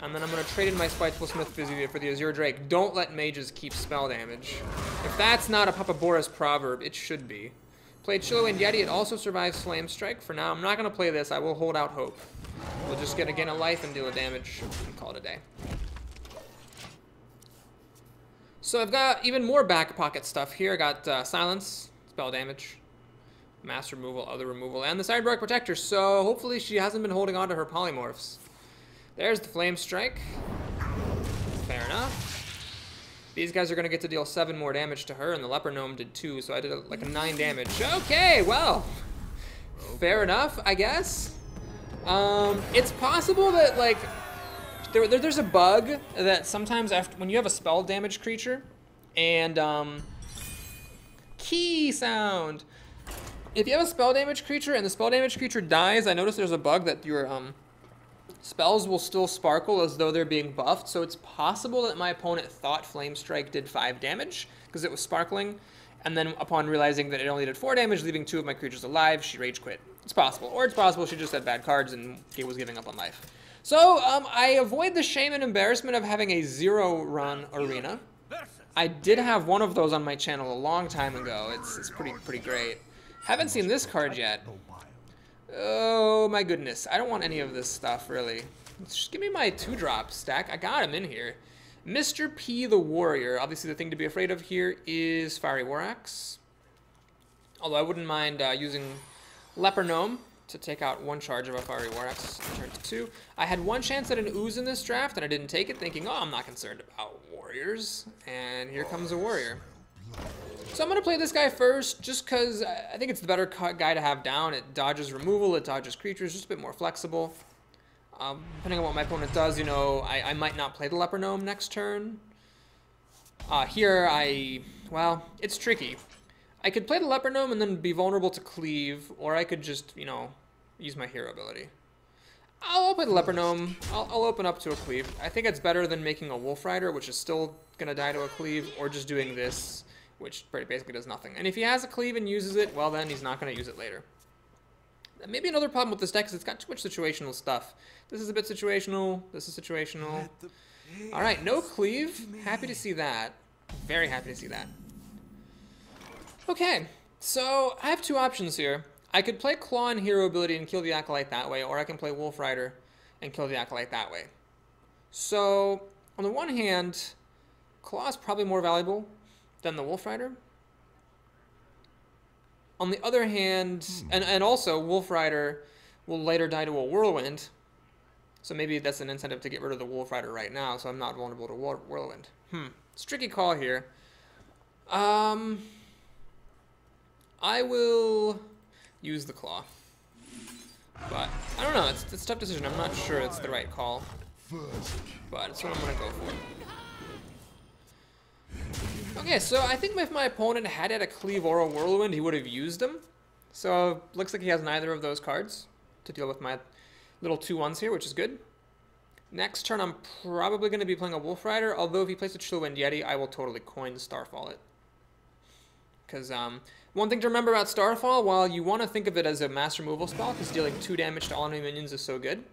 And then I'm going to trade in my Spiteful Smith for the Azure Drake. Don't let mages keep spell damage. If that's not a Papa Boris proverb, it should be. Played Chillow and Yeti. It also survives Flame Strike. For now, I'm not going to play this. I will hold out hope. We'll just get a gain of life and deal a damage and call it a day. So I've got even more back pocket stuff here. I got Silence, spell damage, Mass Removal, Other Removal, and the Sideboard Protector. So hopefully she hasn't been holding on to her polymorphs. There's the Flame Strike. Fair enough. These guys are going to get to deal 7 more damage to her, and the Leper Gnome did 2, so I did like a 9 damage. Okay, well, fair enough, I guess. It's possible that, like, there's a bug that sometimes after when you have a spell damage creature, and, key sound. If you have a spell damage creature and the spell damage creature dies, I notice there's a bug that your, spells will still sparkle as though they're being buffed, so it's possible that my opponent thought Flame Strike did 5 damage because it was sparkling, and then upon realizing that it only did 4 damage, leaving 2 of my creatures alive, she rage quit. It's possible. Or it's possible she just had bad cards and was giving up on life. So, I avoid the shame and embarrassment of having a 0-run arena. I did have one of those on my channel a long time ago. It's pretty great. Haven't seen this card yet. Oh my goodness, I don't want any of this stuff, really. Just give me my 2-drop stack. I got him in here. Mr. P the Warrior. Obviously the thing to be afraid of here is Fiery War Axe. Although I wouldn't mind using Leper Gnome to take out 1 charge of a Fiery War Axe and turn to 2. I had 1 chance at an Ooze in this draft and I didn't take it, thinking, oh, I'm not concerned about warriors. And here comes a warrior. So I'm going to play this guy first, just because I think it's the better guy to have down. It dodges removal, it dodges creatures, just a bit more flexible. Depending on what my opponent does, you know, I might not play the Leper Gnome next turn. Well, it's tricky. I could play the Leper Gnome and then be vulnerable to Cleave, or I could just, you know, use my hero ability. I'll play the Leper Gnome. I'll open up to a Cleave. I think it's better than making a Wolf Rider, which is still going to die to a Cleave, or just doing this, which basically does nothing. And if he has a Cleave and uses it, well then he's not going to use it later. Maybe another problem with this deck is it's got too much situational stuff. This is a bit situational, this is situational. Alright, no Cleave. Happy to see that. Very happy to see that. Okay, so I have 2 options here. I could play Claw and Hero ability and kill the Acolyte that way, or I can play Wolf Rider and kill the Acolyte that way. So, on the one hand, Claw is probably more valuable than the Wolf Rider. On the other hand, and also Wolf Rider will later die to a Whirlwind, so maybe that's an incentive to get rid of the Wolf Rider right now, so I'm not vulnerable to Whirlwind. It's a tricky call here. I will use the Claw, but I don't know. It's a tough decision. I'm not sure it's the right call, but it's what I'm gonna go for. Okay, so I think if my opponent had a Cleave or a Whirlwind, he would have used them. So, looks like he has neither of those cards to deal with my little 2-1s here, which is good. Next turn, I'm probably going to be playing a Wolf Rider, although if he plays a Chillwind Yeti, I will totally coin Starfall it. Because one thing to remember about Starfall, while you want to think of it as a mass removal spell, because dealing 2 damage to all enemy minions is so good,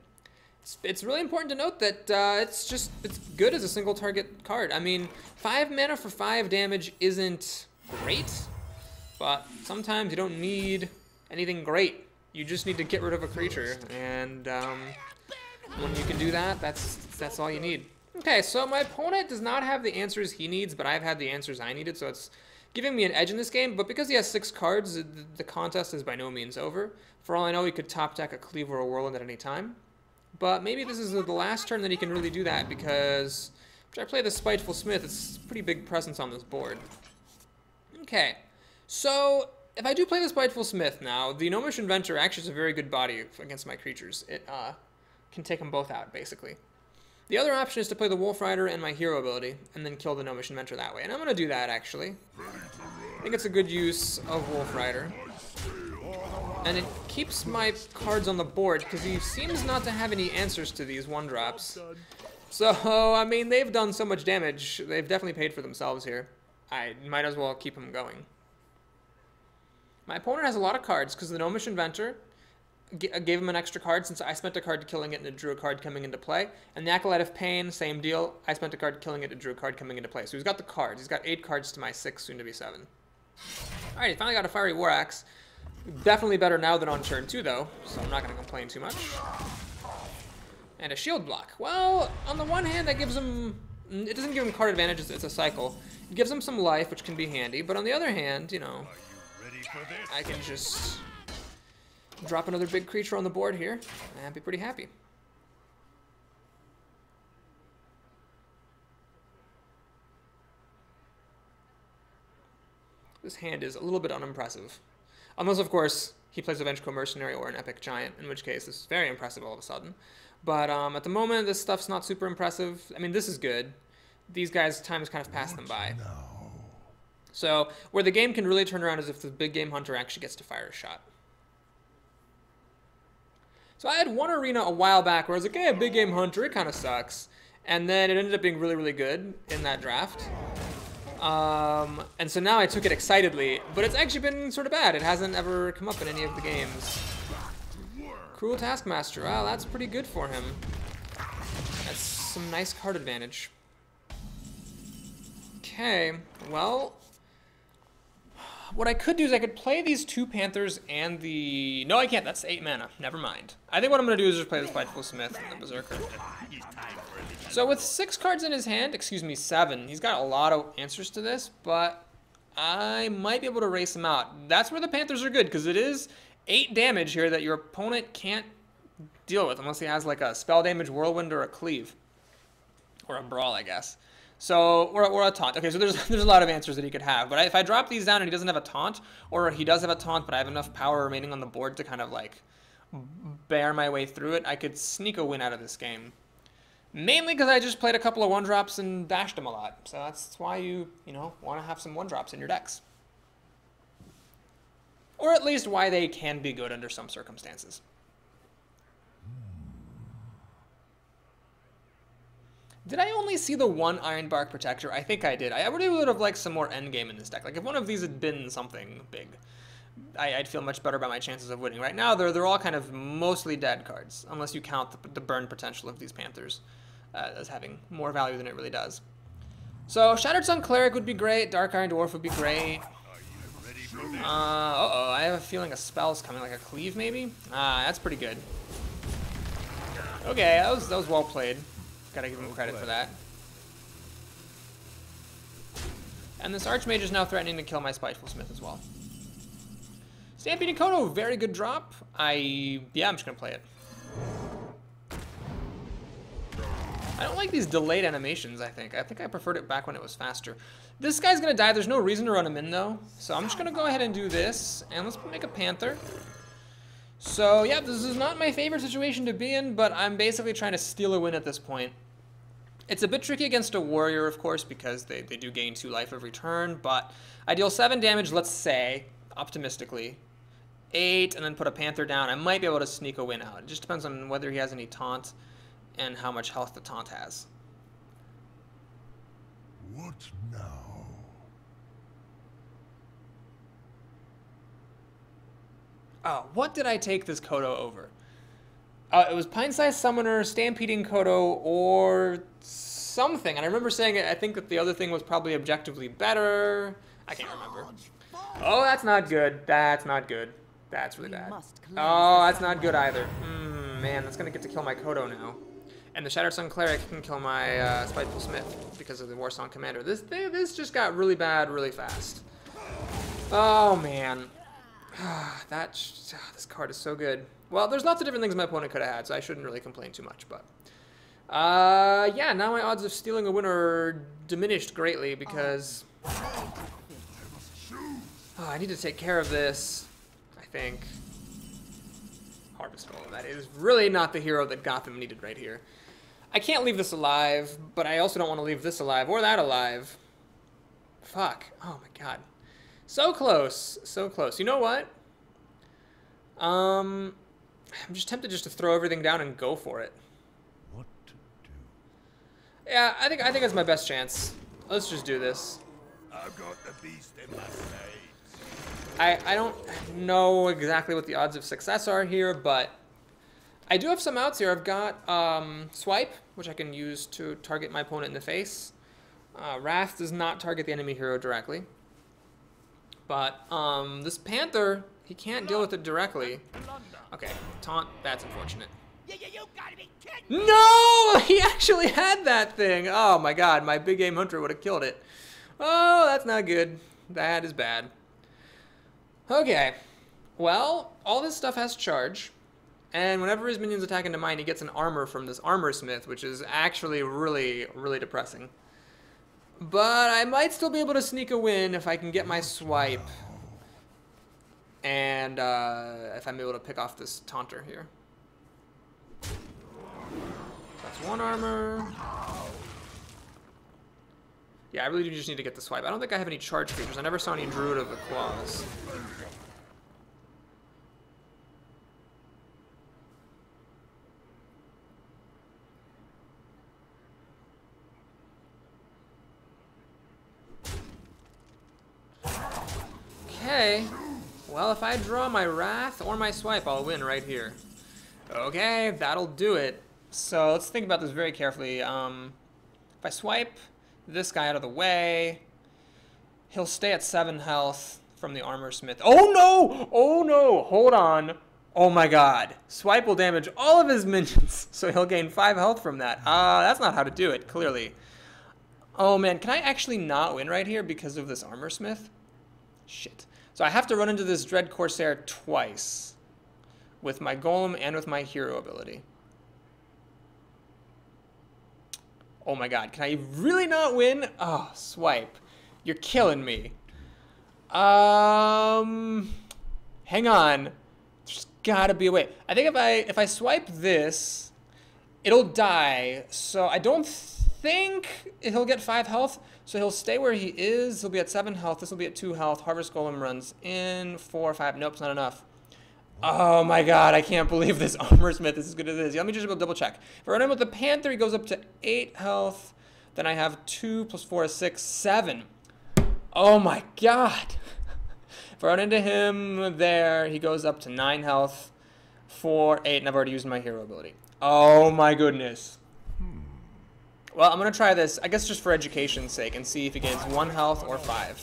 it's really important to note that it's good as a single target card. I mean, 5 mana for 5 damage isn't great, but sometimes you don't need anything great. You just need to get rid of a creature, and when you can do that, that's all you need. Okay, so my opponent does not have the answers he needs, but I've had the answers I needed, so it's giving me an edge in this game. But because he has 6 cards, the contest is by no means over. For all I know, he could top deck a Cleave or a Whirlwind at any time. But maybe this is the last turn that he can really do that, because after I play the Spiteful Smith, it's a pretty big presence on this board. Okay, so if I do play the Spiteful Smith now, the Gnomish Inventor actually is a very good body against my creatures. It can take them both out, basically. The other option is to play the Wolf Rider and my hero ability, and then kill the Gnomish Inventor that way. And I'm going to do that, actually. I think it's a good use of Wolf Rider. And it keeps my cards on the board, because he seems not to have any answers to these 1-drops. So, I mean, they've done so much damage. They've definitely paid for themselves here. I might as well keep him going. My opponent has a lot of cards, because the Gnomish Inventor gave him an extra card, since I spent a card killing it and it drew a card coming into play. And the Acolyte of Pain, same deal. I spent a card killing it and drew a card coming into play. So he's got the cards. He's got 8 cards to my 6, soon to be 7. Alright, he finally got a Fiery War Axe. Definitely better now than on turn 2, though, so I'm not going to complain too much. And a shield block. Well, on the one hand, that gives him... It doesn't give him card advantage, it's a cycle. It gives him some life, which can be handy, but on the other hand, you know, I can just drop another big creature on the board here, and I'd be pretty happy. This hand is a little bit unimpressive. Unless, of course, he plays a Vengeful Mercenary or an Epic Giant, in which case this is very impressive all of a sudden. But at the moment, this stuff's not super impressive. I mean, this is good. These guys, time has kind of passed them by. So, where the game can really turn around is if the big game hunter actually gets to fire a shot. So I had one arena a while back where I was like, hey, big game hunter, it kind of sucks. And then it ended up being really, really good in that draft. And so now I took it excitedly, but it's actually been sort of bad. It hasn't ever come up in any of the games. Cruel Taskmaster, well, that's pretty good for him. That's some nice card advantage. Okay, well, what I could do is I could play these 2 Panthers and the... No, I can't, that's 8 mana, never mind. I think what I'm going to do is just play the Spiteful Smith and the Berserker. So with 6 cards in his hand, excuse me, 7, he's got a lot of answers to this, but I might be able to race him out. That's where the Panthers are good, because it is 8 damage here that your opponent can't deal with, unless he has like a Spell Damage, Whirlwind, or a Cleave. Or a Brawl, I guess. So, or a Taunt. Okay, so there's a lot of answers that he could have, but if I drop these down and he doesn't have a Taunt, or he does have a Taunt, but I have enough power remaining on the board to kind of like bear my way through it, I could sneak a win out of this game. Mainly because I just played a couple of 1-drops and dashed them a lot. So that's why you know, want to have some 1-drops in your decks. Or at least why they can be good under some circumstances. Did I only see the 1 Ironbark Protector? I think I did. I really would have liked some more endgame in this deck. Like, if one of these had been something big, I'd feel much better about my chances of winning. Right now, they're all kind of mostly dead cards, unless you count the burn potential of these Panthers as having more value than it really does. So, Shattered Sun Cleric would be great. Dark Iron Dwarf would be great. Uh-oh, I have a feeling a spell's coming, like a Cleave, maybe? That's pretty good. Okay, that was well played. Gotta give him credit for that. And this Archmage is now threatening to kill my Spiteful Smith as well. Stampede Kodo, very good drop. Yeah, I'm just gonna play it. I don't like these delayed animations, I think. I think I preferred it back when it was faster. This guy's gonna die. There's no reason to run him in, though. So I'm just gonna go ahead and do this. And let's make a Panther. So, yeah, this is not my favorite situation to be in, but I'm basically trying to steal a win at this point. It's a bit tricky against a warrior, of course, because they do gain 2 life every turn, but I deal 7 damage, let's say, optimistically. 8, and then put a Panther down. I might be able to sneak a win out. It just depends on whether he has any taunt and how much health the taunt has. What now? Oh, what did I take this Kodo over? It was Pine-Sized Summoner, Stampeding Kodo, or something. And I remember saying I think that the other thing was probably objectively better. I can't remember. Oh, that's not good. That's not good. That's really bad. Oh, that's not good either. Man, that's going to get to kill my Kodo now. And the Shattered Sun Cleric can kill my Spiteful Smith because of the Warsong Commander. This just got really bad really fast. Oh, man. This card is so good. Well, there's lots of different things my opponent could have had, so I shouldn't really complain too much. But yeah, now my odds of stealing a win are diminished greatly because I need to take care of this, I think. Harvest Golem. That is really not the hero that Gotham needed right here. I can't leave this alive, but I also don't want to leave this alive or that alive. Fuck. Oh my god. So close. So close. You know what? I'm just tempted just to throw everything down and go for it. What to do? Yeah, I think it's my best chance. Let's just do this. I've got the beast in my sights. I don't know exactly what the odds of success are here, but I do have some outs here. I've got Swipe, which I can use to target my opponent in the face. Wrath does not target the enemy hero directly. But this Panther, he can't deal with it directly. Okay, Taunt, that's unfortunate. You gotta be kidding! No! He actually had that thing! Oh my god, my big game hunter would have killed it. Oh, that's not good. That is bad. Okay, well, all this stuff has charge, and whenever his minions attack into mine, he gets an armor from this Armor Smith, which is actually really, really depressing. But I might still be able to sneak a win if I can get my Swipe, and if I'm able to pick off this Taunter here. That's one armor. Yeah, I really do just need to get the Swipe. I don't think I have any charge creatures. I never saw any Druid of the Claws. Okay. Well, if I draw my Wrath or my Swipe, I'll win right here. Okay, that'll do it. So let's think about this very carefully. If I swipe this guy out of the way, he'll stay at 7 health from the Armor Smith. Oh no! Oh no! Hold on. Oh my god. Swipe will damage all of his minions, so he'll gain 5 health from that. That's not how to do it, clearly. Oh man, can I actually not win right here because of this Armor Smith? Shit. So I have to run into this Dread Corsair twice with my Golem and with my hero ability. Oh my god, can I really not win? Oh, Swipe. You're killing me. Hang on. There's gotta be a way. I think if I swipe this, it'll die. So I don't think he'll get 5 health. So he'll stay where he is. He'll be at 7 health. This will be at 2 health. Harvest Golem runs in 4 or 5. Nope, it's not enough. Oh my god, I can't believe this Armor Smith is as good as it is. Let me just double check. If I run in with the Panther, he goes up to 8 health. Then I have 2 plus 4 is 6, 7. Oh my god. If I run into him there, he goes up to 9 health, 4, 8, and I've already used my hero ability. Oh my goodness. Well, I'm going to try this, I guess just for education's sake, and see if he gains 1 health or 5.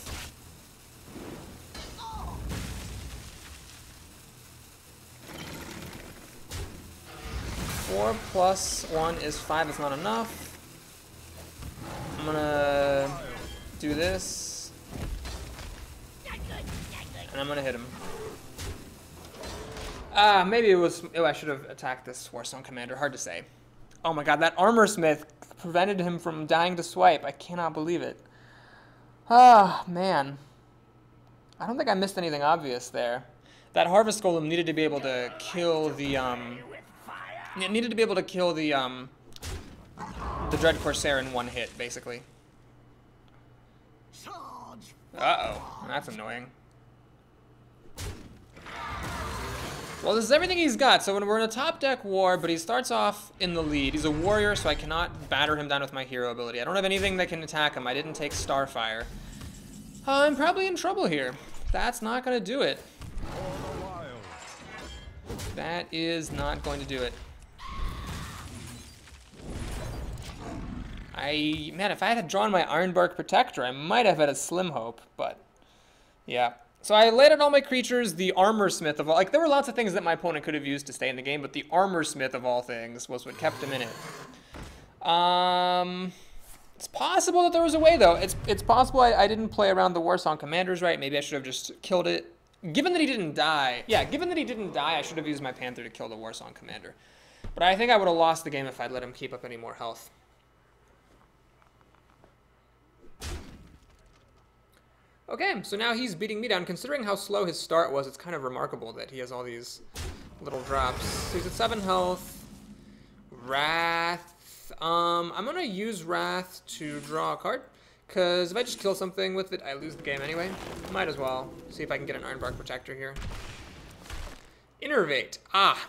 4 plus 1 is 5. It's not enough. I'm going to do this. And I'm going to hit him. Maybe it was... Oh, I should have attacked this Warsong Commander. Hard to say. Oh my god, that Armor Smith prevented him from dying to swipe. I cannot believe it. Ah, man. I don't think I missed anything obvious there. That Harvest Golem needed to be able to kill the, It needed to be able to kill the Dread Corsair in 1 hit, basically. Uh-oh. That's annoying. Well, this is everything he's got. So when we're in a top deck war, but he starts off in the lead. He's a warrior, so I cannot batter him down with my hero ability. I don't have anything that can attack him. I didn't take Starfire. I'm probably in trouble here. That's not going to do it. That is not going to do it. Man, if I had drawn my Ironbark Protector, I might have had a slim hope, but yeah. So I laid out all my creatures, the Armor Smith of all, like there were lots of things that my opponent could have used to stay in the game, but the Armor Smith of all things was what kept him in it. It's possible that there was a way though. It's possible I didn't play around the Warsong Commanders right. Maybe I should have just killed it. Given that he didn't die, I should have used my Panther to kill the Warsong Commander. But I think I would have lost the game if I'd let him keep up any more health. Okay, so now he's beating me down. Considering how slow his start was, it's kind of remarkable that he has all these little drops. So he's at 7 health. Wrath. I'm gonna use Wrath to draw a card, because if I just kill something with it, I lose the game anyway. Might as well see if I can get an Ironbark Protector here. Innervate. Ah,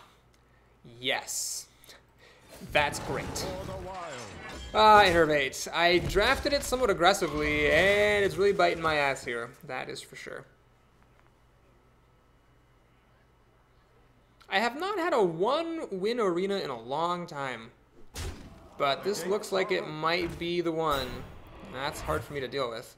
yes. That's great. Innervate. I drafted it somewhat aggressively, and it's really biting my ass here. That is for sure. I have not had a 1-win arena in a long time, but this looks like it might be the one. That's hard for me to deal with.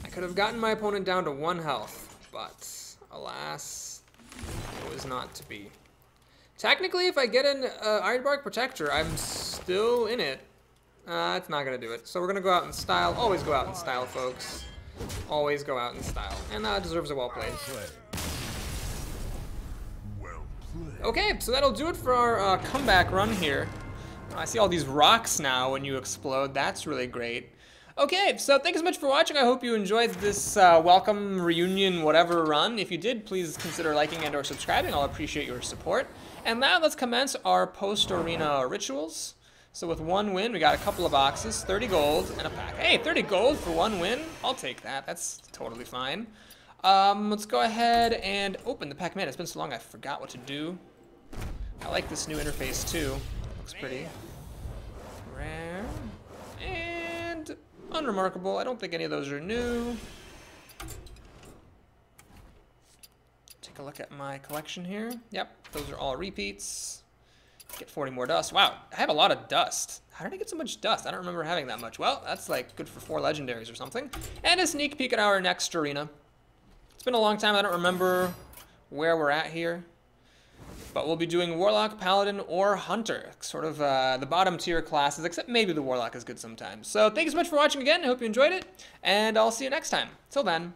I could have gotten my opponent down to 1 health, but alas, it was not to be. Technically, if I get an Ironbark Protector, I'm still in it. It's not going to do it. So we're going to go out in style. Always go out in style, folks. Always go out in style. And that deserves a well played. Okay, so that'll do it for our comeback run here. I see all these rocks now when you explode. That's really great. Okay, so thanks so much for watching. I hope you enjoyed this welcome, reunion, whatever run. If you did, please consider liking and or subscribing. I'll appreciate your support. And now let's commence our post-arena rituals. So with 1 win, we got a couple of boxes, 30 gold, and a pack. Hey, 30 gold for 1 win? I'll take that. That's totally fine. Let's go ahead and open the pack. Man, it's been so long I forgot what to do. I like this new interface too. Looks pretty. Rare. And unremarkable. I don't think any of those are new. Take a look at my collection here. Yep, those are all repeats. Get 40 more dust. Wow, I have a lot of dust. How did I get so much dust? I don't remember having that much. Well, that's like good for 4 legendaries or something. And a sneak peek at our next arena. It's been a long time. I don't remember where we're at here. But we'll be doing Warlock, Paladin, or Hunter. Sort of the bottom tier classes, except maybe the Warlock is good sometimes. So thank you so much for watching again. I hope you enjoyed it. And I'll see you next time. Till then.